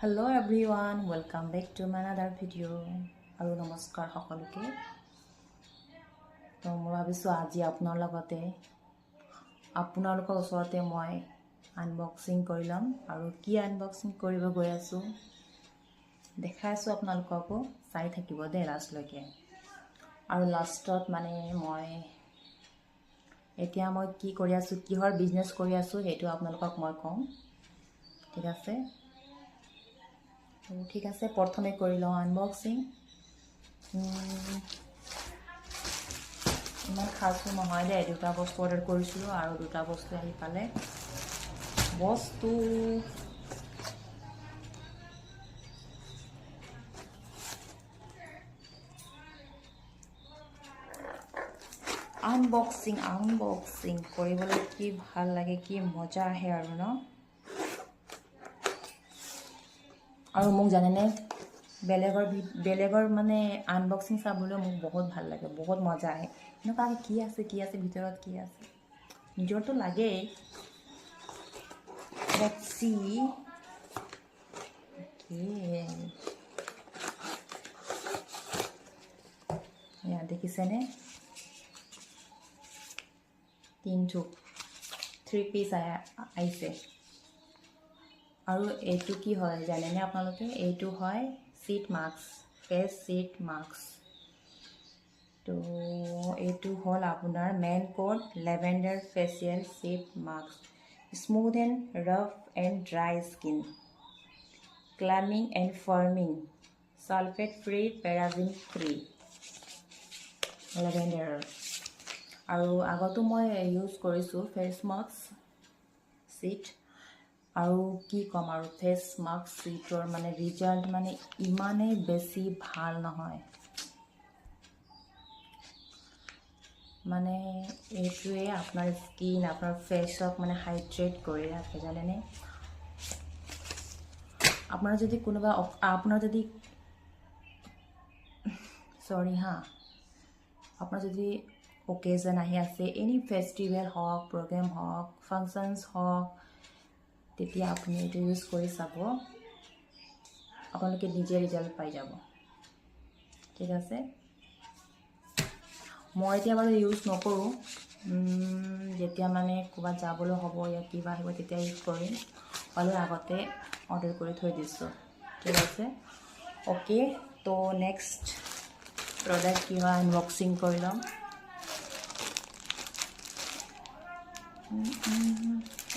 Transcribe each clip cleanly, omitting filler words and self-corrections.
Hello everyone, welcome back to another video. আৰু নমস্কাৰ সকলোকে। তো মই ভাবিছোঁ আজি আপোনালোকৰ ওচৰতে মই আনবক্সিং কৰি ল'ম আৰু কি আনবক্সিং কৰিব গৈ আছোঁ দেখাই আছোঁ আপোনালোককো, চাই থাকিব দেই লাষ্টলৈকে। আৰু লাষ্টত মানে মই এতিয়া কি কৰি আছোঁ, কিহৰ বিজনেছ কৰি আছোঁ সেইটো আপোনালোকক মই কম, ঠিক আছে। ঠিক আছে, প্ৰথমে কৰি লওঁ আনবক্সিং। ইমান খাসো নহয় দেই, দুটা বস্তু অৰ্ডাৰ কৰিছিলোঁ আৰু দুটা বস্তু আহি পালে। বস্তু আনবক্সিং কৰিবলৈ কি ভাল লাগে, কি মজা আহে আৰু ন। আৰু মোক জানেনে, বেলেগৰ মানে আনবক্সিং চাবলৈ মোক বহুত ভাল লাগে, বহুত মজা আহে। এনেকুৱা কি আছে ভিতৰত, কি আছে নিজৰটো লাগেই। Let's see. এয়া দেখিছেনে, 3 পিচ আহিছে। আৰু এইটো কি হয় জানেনে আপোনালোকে, এইটো হয় sheet mask, face sheet mask. তো এইটো হ'ল আপোনাৰ man code lavender facial sheet mask, smooth and rough and dry skin, calming and firming, sulphate free, paraben free, lavender. আৰু আগতো মই ইউজ কৰিছোঁ ফেচ মাস্ক চিট, আৰু কি ক'ম আৰু, ফেচ মাস্ক চিটৰ মানে ৰিজাল্ট মানে ইমানেই বেছি ভাল নহয়। মানে এইটোৱে আপোনাৰ স্কিন, আপোনাৰ ফেচক মানে হাইড্ৰেট কৰি ৰাখে জানেনে। আপোনাৰ যদি আপোনাৰ যদি অকেজন আহি আছে, এনি ফেষ্টিভেল হওক, প্ৰগ্ৰেম হওক, ফাংচনছ হওক, তেতিয়া আপুনি এইটো ইউজ কৰি চাব, আপোনালোকে নিজে ৰিজাল্ট পাই যাব, ঠিক আছে। মই এতিয়া বাৰু ইউজ নকৰোঁ, যেতিয়া মানে ক'ৰবাত যাবলৈ হ'ব یا কিবা আহিব তেতিয়া ইউজ কৰিম, হ'লেও আগতে অৰ্ডাৰ কৰি থৈ দিছোঁ, ঠিক আছে। অ'কে, তো নেক্সট প্ৰডাক্ট কি হয় আনবক্সিং কৰি ল'ম।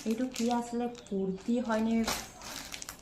এইটো কি আছিলে, কুৰ্তি হয়নে